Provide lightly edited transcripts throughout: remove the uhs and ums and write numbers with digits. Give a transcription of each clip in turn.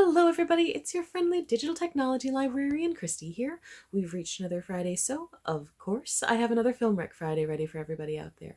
Hello everybody, it's your friendly digital technology librarian Christy here. We've reached another Friday, so of course I have another Film Rec Friday ready for everybody out there.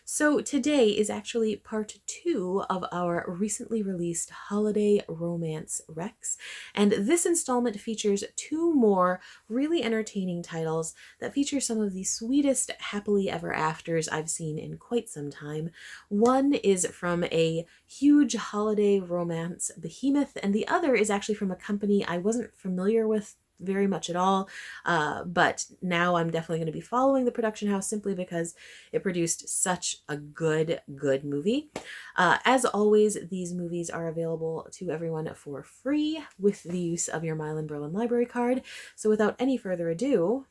So today is actually part 2 of our recently released holiday romance recs, and this installment features 2 more really entertaining titles that feature some of the sweetest happily ever afters I've seen in quite some time. One is from a huge holiday romance behemoth, and the other is actually from a company I wasn't familiar with very much at all, but now I'm definitely going to be following the production house simply because it produced such a good movie. As always, these movies are available to everyone for free with the use of your Milan-Berlin library card. So without any further ado,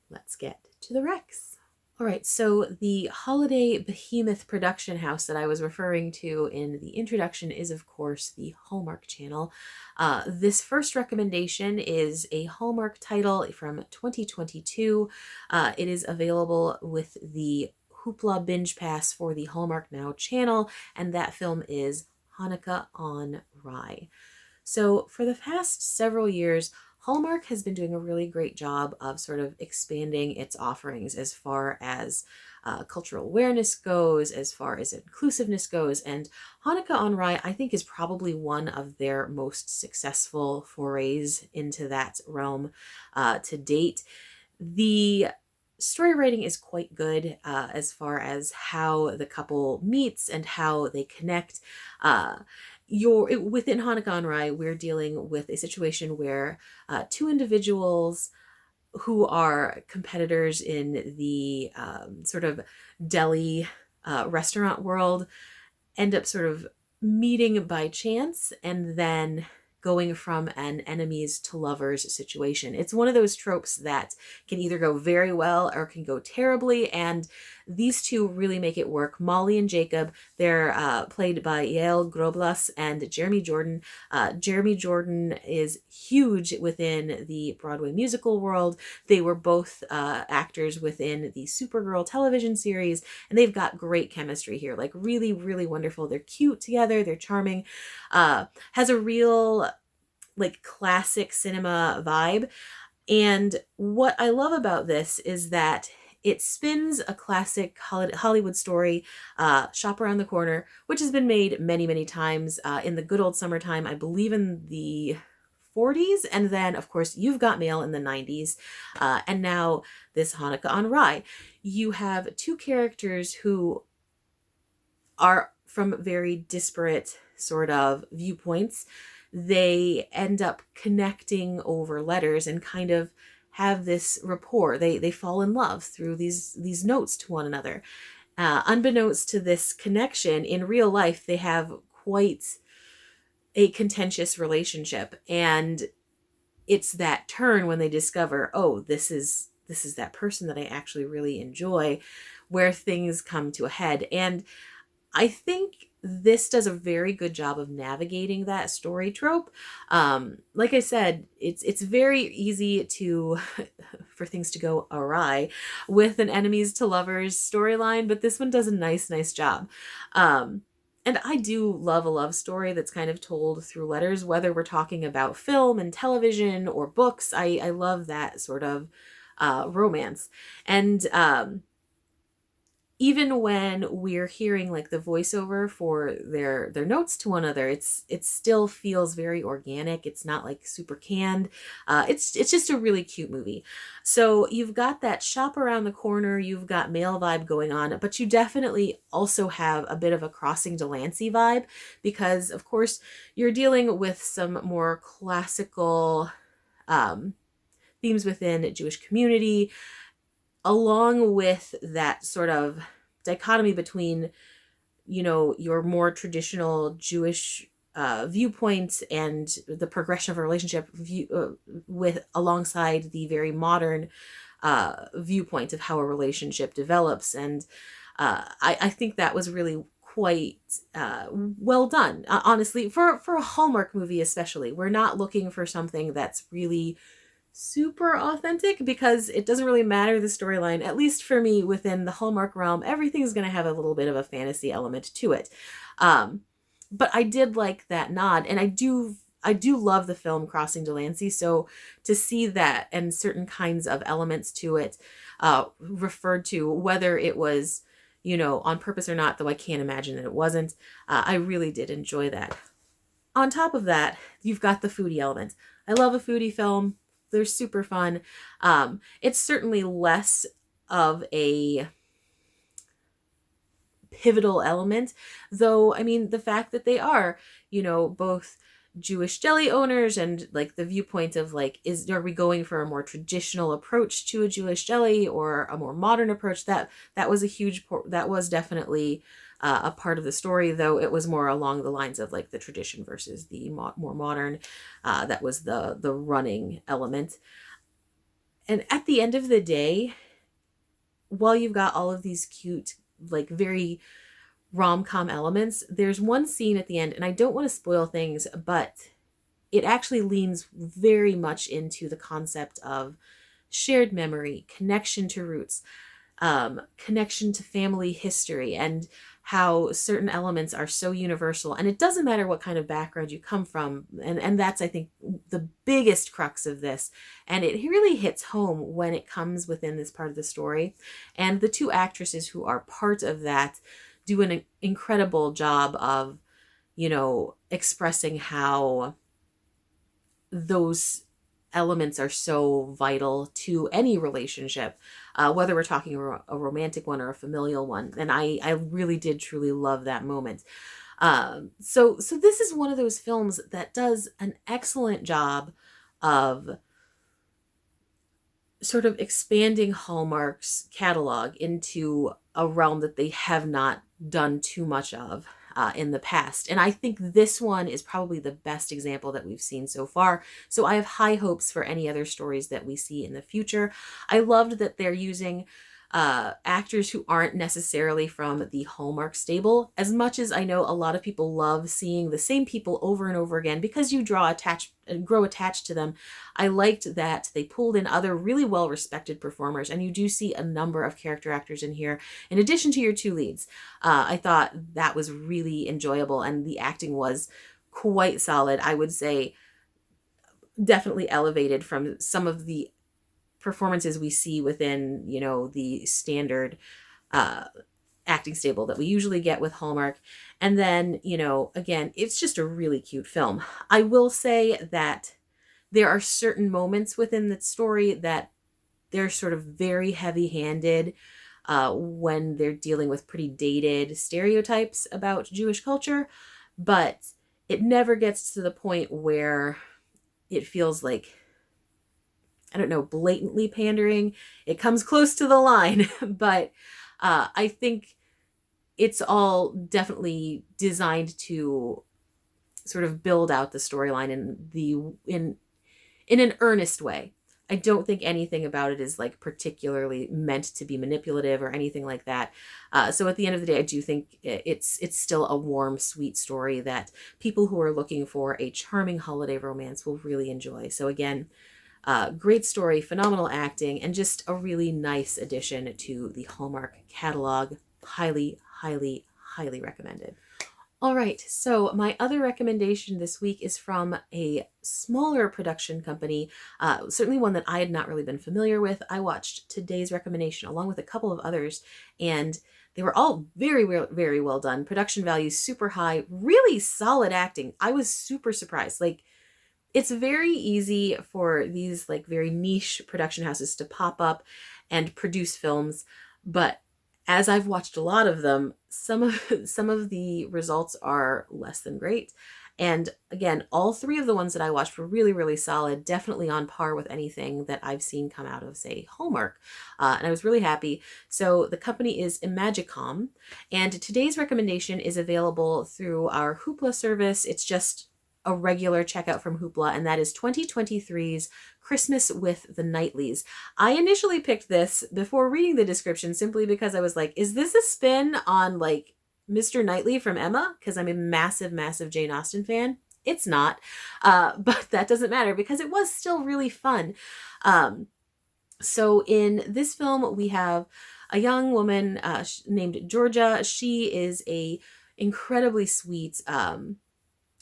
let's get to the recs. All right, so the holiday behemoth production house that I was referring to in the introduction is, of course, the Hallmark Channel. This first recommendation is a Hallmark title from 2022. It is available with the Hoopla Binge Pass for the Hallmark Now channel, and that film is Hanukkah on Rye. So for the past several years, Hallmark has been doing a really great job of sort of expanding its offerings as far as cultural awareness goes, as far as inclusiveness goes, and Hanukkah on Rye, I think, is probably one of their most successful forays into that realm to date. The story writing is quite good as far as how the couple meets and how they connect. Within Hanukkah on Rye, we're dealing with a situation where 2 individuals who are competitors in the sort of deli restaurant world end up sort of meeting by chance and then going from an enemies to lovers situation. It's one of those tropes that can either go very well or can go terribly, and these 2 really make it work. Molly and Jacob, they're played by Yael Groblas and Jeremy Jordan. Jeremy Jordan is huge within the Broadway musical world. They were both actors within the Supergirl television series, and they've got great chemistry here, like really wonderful. They're cute together, they're charming, has a real like classic cinema vibe. And what I love about this is that it spins a classic Hollywood story, Shop Around the Corner, which has been made many times in the good old summertime, I believe in the 40s, and then of course You've Got Mail in the 90s, and now this Hanukkah on Rye. You have 2 characters who are from very disparate sort of viewpoints. They end up connecting over letters and kind of have this rapport. They fall in love through these notes to one another. Unbeknownst to this connection, in real life, they have quite a contentious relationship. And it's that turn when they discover, oh, this is that person that I actually really enjoy, where things come to a head. And I think this does a very good job of navigating that story trope. Like I said, it's very easy for things to go awry with an enemies to lovers storyline, but this one does a nice job. And I do love a love story that's kind of told through letters, whether we're talking about film and television or books. I love that sort of romance. And even when we're hearing like the voiceover for their notes to one another, it still feels very organic. It's not like super canned. It's just a really cute movie. So you've got that shop around the corner, you've got male vibe going on, but you definitely also have a bit of a Crossing Delancey vibe, because of course you're dealing with some more classical themes within Jewish community, along with that sort of dichotomy between, your more traditional Jewish viewpoints and the progression of a relationship alongside the very modern viewpoint of how a relationship develops. And I think that was really quite well done. Honestly, for a Hallmark movie especially, we're not looking for something that's really super authentic, because it doesn't really matter the storyline. At least for me, within the Hallmark realm, everything's going to have a little bit of a fantasy element to it. But I did like that nod, and I do love the film Crossing Delancey. So to see that and certain kinds of elements to it referred to, whether it was, on purpose or not, though I can't imagine that it wasn't, I really did enjoy that. On top of that, you've got the foodie element. I love a foodie film. They're super fun. It's certainly less of a pivotal element, though. I mean, the fact that they are, both Jewish deli owners, and like the viewpoint of like, are we going for a more traditional approach to a Jewish deli or a more modern approach? That was that was definitely a part of the story, though it was more along the lines of like the tradition versus the more modern. That was the running element. And at the end of the day, while you've got all of these cute, like very rom-com elements, there's one scene at the end, and I don't want to spoil things, but it actually leans very much into the concept of shared memory, connection to roots, connection to family history, and how certain elements are so universal. And it doesn't matter what kind of background you come from. And that's, I think, the biggest crux of this. And it really hits home when it comes within this part of the story. And the two actresses who are part of that do an incredible job of, expressing how those elements are so vital to any relationship, whether we're talking a romantic one or a familial one. And I really did truly love that moment. So this is one of those films that does an excellent job of sort of expanding Hallmark's catalog into a realm that they have not done too much of in the past. And I think this one is probably the best example that we've seen so far. So I have high hopes for any other stories that we see in the future. I loved that they're using actors who aren't necessarily from the Hallmark stable. As much as I know a lot of people love seeing the same people over and over again because you grow attached to them, I liked that they pulled in other really well-respected performers, and you do see a number of character actors in here in addition to your two leads. I thought that was really enjoyable, and the acting was quite solid. I would say definitely elevated from some of the performances we see within, the standard acting stable that we usually get with Hallmark. And then, again, it's just a really cute film. I will say that there are certain moments within the story that they're sort of very heavy-handed when they're dealing with pretty dated stereotypes about Jewish culture, but it never gets to the point where it feels like, I don't know, blatantly pandering. It comes close to the line, but I think it's all definitely designed to sort of build out the storyline in an earnest way. I don't think anything about it is like particularly meant to be manipulative or anything like that. So at the end of the day, I do think it's still a warm, sweet story that people who are looking for a charming holiday romance will really enjoy. So again, great story, phenomenal acting, and just a really nice addition to the Hallmark catalog. Highly, highly, highly recommended. All right, so my other recommendation this week is from a smaller production company, certainly one that I had not really been familiar with. I watched today's recommendation along with a couple of others, and they were all very, very well done. Production value super high, really solid acting. I was super surprised. Like, it's very easy for these like very niche production houses to pop up and produce films, but as I've watched a lot of them, some of the results are less than great. And again, all three of the ones that I watched were really, really solid, definitely on par with anything that I've seen come out of, say, Hallmark. And I was really happy. So the company is Imagicomm, and today's recommendation is available through our Hoopla service. It's just a regular checkout from Hoopla, and that is 2023's Christmas with the Knightlys. I initially picked this before reading the description simply because I was like, is this a spin on like Mr. Knightley from Emma? Because I'm a massive, massive Jane Austen fan. It's not, but that doesn't matter because it was still really fun. So in this film, we have a young woman named Georgia. She is a incredibly sweet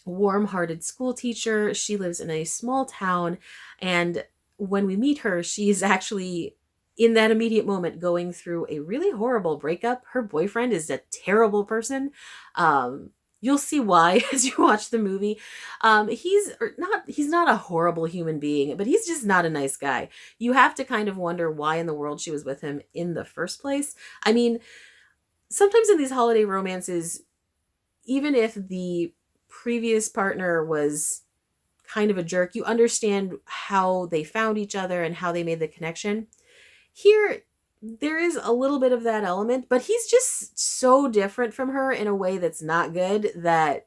warm-hearted school teacher. She lives in a small town, and when we meet her, she is actually in that immediate moment going through a really horrible breakup. Her boyfriend is a terrible person. You'll see why as you watch the movie. He's not a horrible human being, but he's just not a nice guy. You have to kind of wonder why in the world she was with him in the first place. I mean, sometimes in these holiday romances, even if the previous partner was kind of a jerk, you understand how they found each other and how they made the connection. Here, there is a little bit of that element, but he's just so different from her in a way that's not good that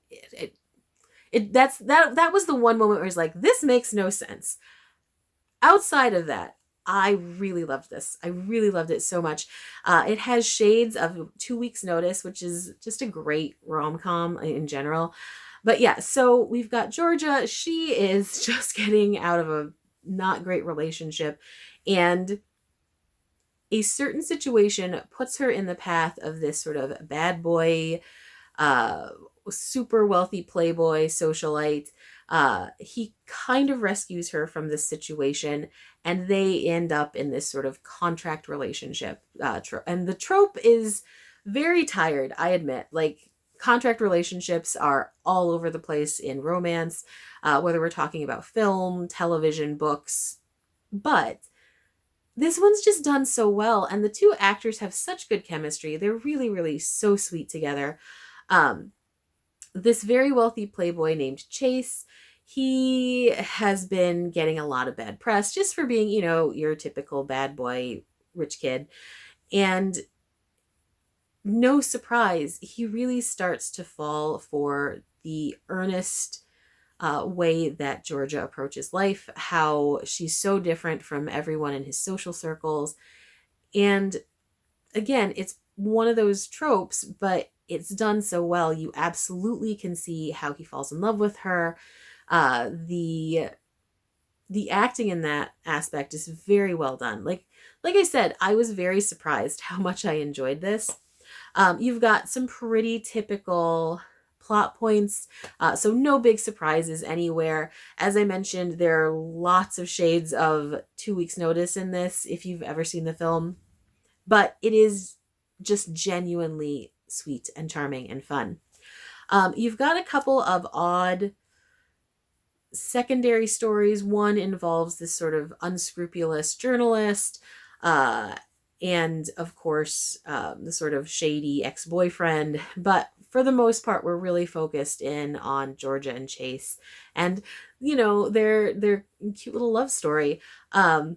that was the one moment where he's like, this makes no sense. Outside of that, I really loved this. I really loved it so much. It has shades of 2 Weeks Notice, which is just a great rom-com in general. But yeah, so we've got Georgia. She is just getting out of a not great relationship, and a certain situation puts her in the path of this sort of bad boy, super wealthy playboy socialite. He kind of rescues her from this situation, and they end up in this sort of contract relationship. And the trope is very tired, I admit. Like, contract relationships are all over the place in romance, whether we're talking about film, television, books. But this one's just done so well, and the two actors have such good chemistry. They're really, really so sweet together. This very wealthy playboy named Chase, he has been getting a lot of bad press just for being, your typical bad boy, rich kid. And no surprise, he really starts to fall for the earnest way that Georgia approaches life, how she's so different from everyone in his social circles. And again, it's one of those tropes, but it's done so well. You absolutely can see how he falls in love with her. The acting in that aspect is very well done. Like I said, I was very surprised how much I enjoyed this. You've got some pretty typical plot points, so no big surprises anywhere. As I mentioned, there are lots of shades of 2 Weeks Notice in this, if you've ever seen the film, but it is just genuinely sweet and charming and fun. You've got a couple of odd secondary stories. One involves this sort of unscrupulous journalist, and of course, the sort of shady ex-boyfriend. But for the most part, we're really focused in on Georgia and Chase, and their cute little love story. I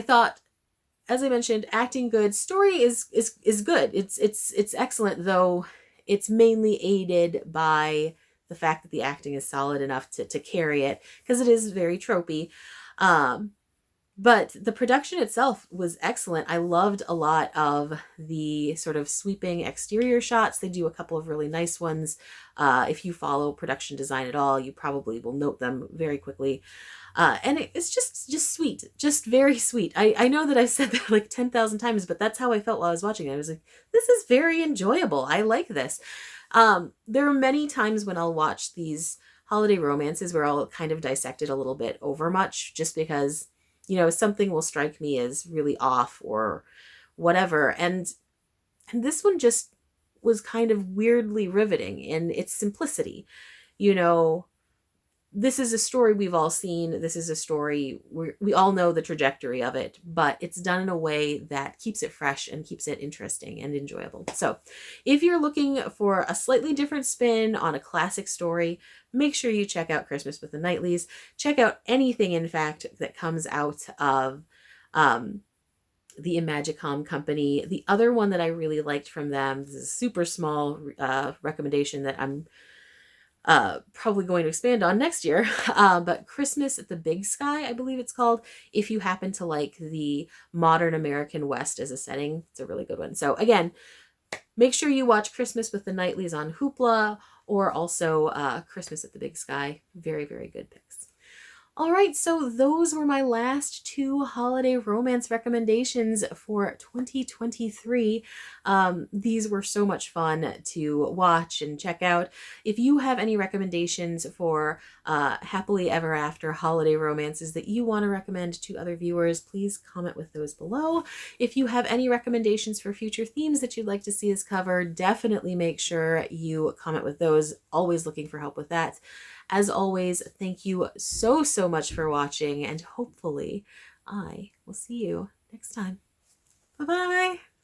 thought, as I mentioned, acting good, story is good. It's excellent, though it's mainly aided by the fact that the acting is solid enough to carry it, because it is very tropey. But the production itself was excellent. I loved a lot of the sort of sweeping exterior shots. They do a couple of really nice ones. If you follow production design at all, you probably will note them very quickly. And it's just sweet, just very sweet. I know that I've said that like 10,000 times, but that's how I felt while I was watching it. I was like, this is very enjoyable. I like this. There are many times when I'll watch these holiday romances where I'll kind of dissect it a little bit over much, just because something will strike me as really off or whatever. And this one just was kind of weirdly riveting in its simplicity. This is a story we've all seen. This is a story we all know the trajectory of it, but it's done in a way that keeps it fresh and keeps it interesting and enjoyable. So if you're looking for a slightly different spin on a classic story, make sure you check out Christmas with the Knightlys. Check out anything, in fact, that comes out of the Imagicomm company. The other one that I really liked from them, this is a super small recommendation that I'm probably going to expand on next year, but Christmas at the Big Sky, I believe it's called. If you happen to like the modern American West as a setting, it's a really good one. So again, make sure you watch Christmas with the Knightlys on Hoopla, or also Christmas at the Big Sky. Very, very good picks. All right, so those were my last two holiday romance recommendations for 2023. These were so much fun to watch and check out. If you have any recommendations for happily ever after holiday romances that you want to recommend to other viewers, please comment with those below. If you have any recommendations for future themes that you'd like to see us cover, definitely make sure you comment with those. Always looking for help with that. As always, thank you so, so much for watching, and hopefully I will see you next time. Bye-bye.